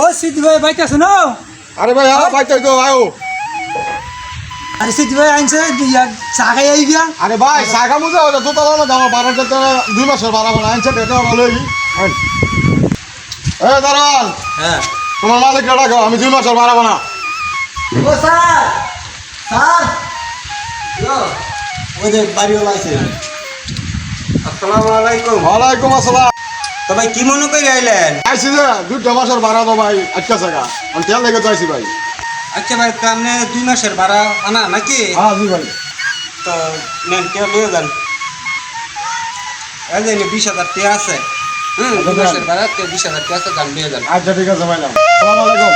ও সিদ্ধি ভাই বাইতে আছে না? আরে ভাই হ্যাঁ ভাই তো আয়ো। আরে সিদ্ধি ভাই আনছে চা খাই আই গিয়া। আরে ভাই শাখা মুজে ওটা তো তালা না দাও 12 টাকা 2 মাসের বাড়াবো না আনছে এটা ভালোই। এ দারোয়ান হ্যাঁ তোমার মালিক ডাকো আমি 2 মাসের বাড়াবো না। ও স্যার স্যার ওই যে বাড়িওয়ালা আছে। আসসালামু আলাইকুম। ওয়ালাইকুম আসসালাম। তো ভাই কি মনে করে আইলেন? আইছি যে 2 মাসের বাড়া দাও ভাই আজকে টাকা আমি তেল লেগে তো আইছি ভাই। আচ্ছা ভাই তো আপনি 2 মাসের ভাড়া আনা নাকি? হ্যাঁ জি ভাই। তো নেন কে লিয়ে যান। এই যে 20,000 টাকা আছে। 2 মাসের ভাড়া তে 20,000 টাকা আছে দাম লিয়ে যান। আচ্ছা ঠিক আছে ভাই। আসসালামু আলাইকুম।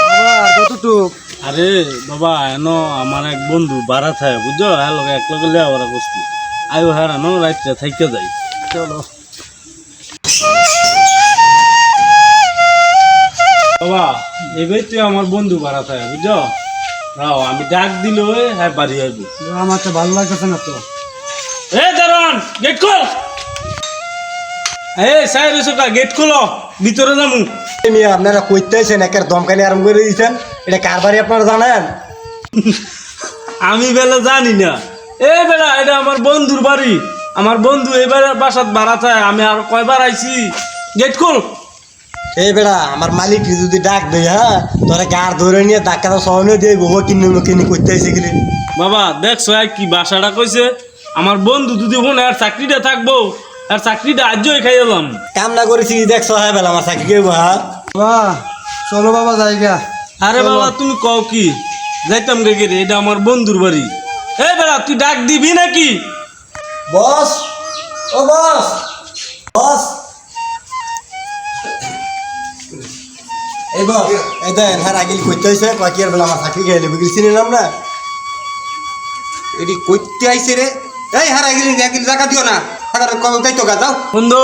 বাবা আর কতটুক? আরে বাবা এনো আমার এক বন্ধু বাড়া থাকে বুঝছো হ্যাঁ লোক এক লোক লেয়া ওরা করছি আয়ো হারানো রাত্রে থাইকে যাই চলো বাবা এবার তুই আমার বন্ধু বাড়া থাকে বুঝছো রাও আমি ডাক দিল হ্যাঁ বাড়ি আইব আমার তো ভালো লাগতেছে না তো। এ দারোয়ান গেট খোল এ সাহেব এসোকা গেট খোলো ভিতরে যামু আপনারা কইতেছেন একের দমকানি আরম্ভ করে দিয়েছেন, এটা কার বাড়ি আপনারা জানেন? আমি বেলা জানি না এ বেলা এটা আমার বন্ধুর বাড়ি আমার বন্ধু এবার বাসাত ভাড়া থাকে আমি আর কয়বার আইছি গেট খোল এই বেড়া আমার মালিক যদি ডাক দেয় হ্যাঁ তোরা গার ধরে নিয়ে ডাক্তার সহনে দিয়ে বহু কিনি করতে এসে গেলি। বাবা দেখছো কি বাসাটা কইছে আমার বন্ধু যদি মনে আর চাকরিটা থাকবো আর চাকরিটা আজই খাই এলাম কাম না করেছি দেখছো হ্যাঁ বেলা আমার চাকরি কেউ হ্যাঁ বাহ চলো বাবা জায়গা। আরে বাবা তুমি কও কি যাইতাম গে রে এটা আমার বন্ধুর বাড়ি এই বেড়া তুই ডাক দিবি নাকি বস ও বস বস এই বস এই দেন হ্যাঁ আগিল করতে হয়েছে বাকি আর বেলা আমার চাকরি খেয়ে নেবে চিনিলাম না। এডি কইতে আইছে রে। এই হারা গেলি একদিন টাকা দিও না। হারা কবে যাইতো গা যাও। বন্ধু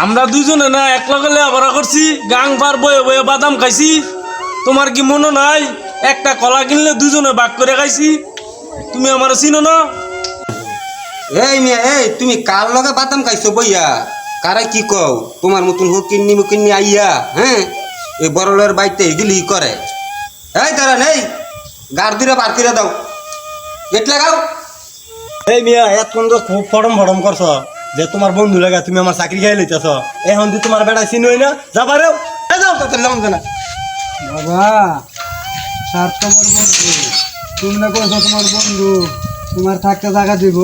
আমরা দুজনে না এক লগে লেখাপড়া করছি গাং পার বয়ে বয়ে বাদাম খাইছি তোমার কি মনে নাই একটা কলা কিনলে দুজনে ভাগ করে খাইছি তুমি আমার চিনো না এই মিয়া এই তুমি কার লগে বাদাম খাইছো বইয়া? কারা কি কও? তোমার মতন মুকিন্নি আইয়া হ্যাঁ এই বড়লের বাইতে গিলি করে। এই দাঁড়া নেই গার দিরে বার করে দাও গেট লাগাও। এই মিয়া এতক্ষণ তো খুব ফড়ম করছ যে তোমার বন্ধু লাগা তুমি আমার চাকরি খেয়ে লইতেছ এখন তুই তোমার বেড়া চিনই না যাবা রে যাও তো লম না বাবা স্বার্থপর বন্ধু তুমি না করছো তোমার বন্ধু তোমার থাকতে জায়গা দিব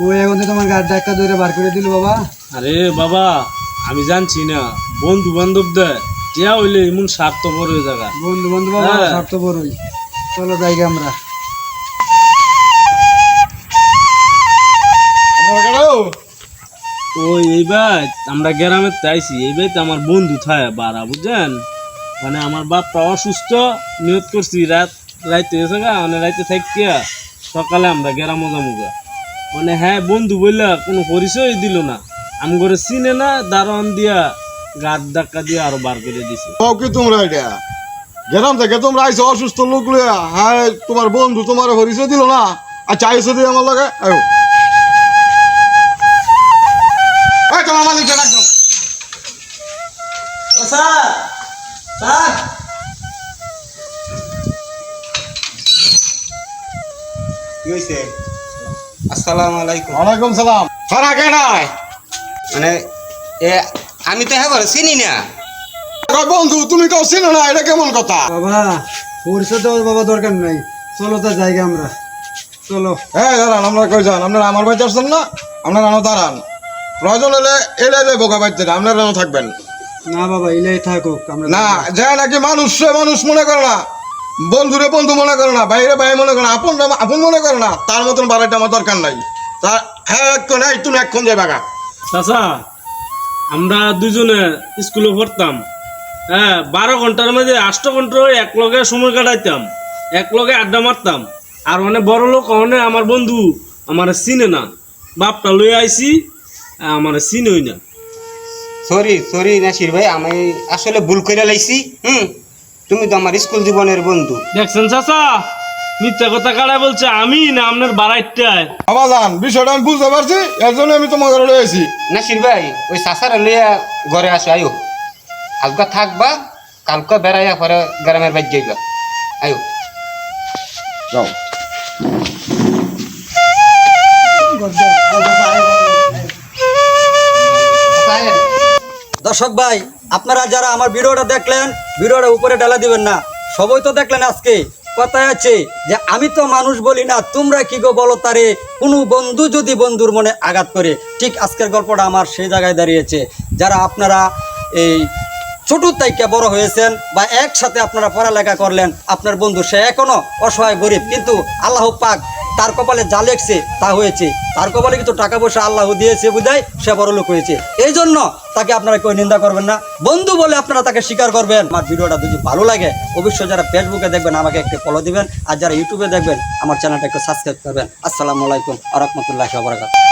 ওই এখন তোমার গাড় ডাক্কা ধরে বার করে দিল বাবা। আরে বাবা আমি জানছি না বন্ধু বান্ধব দে টিয়া হইলে এমন স্বার্থপর হয়ে জায়গা বন্ধু বান্ধব বাবা হ্যাঁ। স্বার্থপরই চলো জায়গা আমরা ওই এইবার আমরা গ্রামের আইছি এইবার তো আমার বন্ধু থাকে বাড়া বুঝছেন মানে আমার বাপটা অসুস্থ নিয়ত করছি রাইতে এসে গা মানে রাইতে থাকিয়া সকালে আমরা গ্রামে যামুগা মানে হ্যাঁ বন্ধু বললা কোনো পরিচয় দিল না আমি করে চিনে না দারোয়ান দিয়া গাছ ধাক্কা দিয়ে আরো বার করে দিছে কও কি তোমরা এটা গেলাম থেকে তোমরা আইছো অসুস্থ লোক লইয়া হ্যাঁ তোমার বন্ধু তোমার পরিচয় দিল না আচ্ছা আইসো দিয়ে আমার লাগে আয়ো এই তোমার মালিককে ডাক দাও। স্যার স্যার কি হইছে? আসসালামু আলাইকুম। ওয়ালাইকুম সালাম। সারা কে নাই মানে এ আমি তো হ্যাঁ চিনি না। বন্ধু তুমি কেউ চিনো না এটা কেমন কথা? বাবা পরিচয় দেওয়ার বাবা দরকার নাই চলো তার জায়গা আমরা চলো। হ্যাঁ দাঁড়ান আমরা কই যান আপনারা আমার বাড়িতে আসছেন না আপনারা আনো দাঁড়ান প্রয়োজন হলে এলে বোকা বাড়িতে আপনারা আনো থাকবেন না বাবা ইলাই থাকুক আমরা না যা নাকি মানুষ মনে করে না বন্ধুরে বন্ধু মনে করে না বাইরে ভাই মনে করে না আপন মনে করে না তার মতন বাড়াইটা আমার দরকার নাই তা হ্যাঁ এক্ষণ এই তুমি এক্ষণ যাই বাগা চাচা আমরা দুজনে স্কুলে পড়তাম হ্যাঁ 12 ঘন্টার মধ্যে 8 ঘন্টা এক লগে সময় কাটাইতাম এক লগে আড্ডা মারতাম আর অনেক বড় লোক অনেক আমার বন্ধু আমার চিনে না বাপটা লই আইছি আমার চিনই না সরি নাসির ভাই আমি আসলে ভুল করে লাইছি। তুমি তো আমার স্কুল জীবনের বন্ধু। দেখছেন চাচা মিথ্যা কথা কারা বলছে, আমি না আপনার বাড়াইটায়? বাবাজান বিষয়টা আমি বুঝতে পারছি, এর জন্য আমি তোমার ঘরে রয়েছি। নাসির ভাই ওই চাচারা লইয়া ঘরে আসো, আয়ো আজকা থাকবা, কালকে বেড়াইয়া পরে গ্রামের বাড়ি যাইবা, আয়ো যাও। দর্শক ভাই, আপনারা যারা আমার ভিডিওটা দেখলেন, ভিডিওটা উপরে ডালা দিবেন না। সবাই তো দেখলেন আজকে কথায় আছে যে আমি তো মানুষ বলি না, তোমরা কি গো বলো তারে, কোনো বন্ধু যদি বন্ধুর মনে আঘাত করে। ঠিক আজকের গল্পটা আমার সেই জায়গায় দাঁড়িয়েছে। যারা আপনারা এই ছোট থেকে বড় হয়েছেন বা একসাথে আপনারা পড়ালেখা করলেন, আপনার বন্ধু সে এখনো অসহায় গরিব, কিন্তু আল্লাহ পাক তার কপালে যা লেখছে তা হয়েছে। তার কপালে কিন্তু টাকা পয়সা আল্লাহ দিয়েছে বুঝায় সে বড় লোক হয়েছে। এই জন্য তাকে আপনারা কেউ নিন্দা করবেন না, বন্ধু বলে আপনারা তাকে স্বীকার করবেন। আমার ভিডিওটা যদি ভালো লাগে অবশ্যই যারা ফেসবুকে দেখবেন আমাকে একটু ফলো দিবেন, আর যারা ইউটিউবে দেখবেন আমার চ্যানেলটা একটু সাবস্ক্রাইব করবেন। আসসালামু আলাইকুম ওয়া রাহমাতুল্লাহি ওয়া বারাকাতুহু।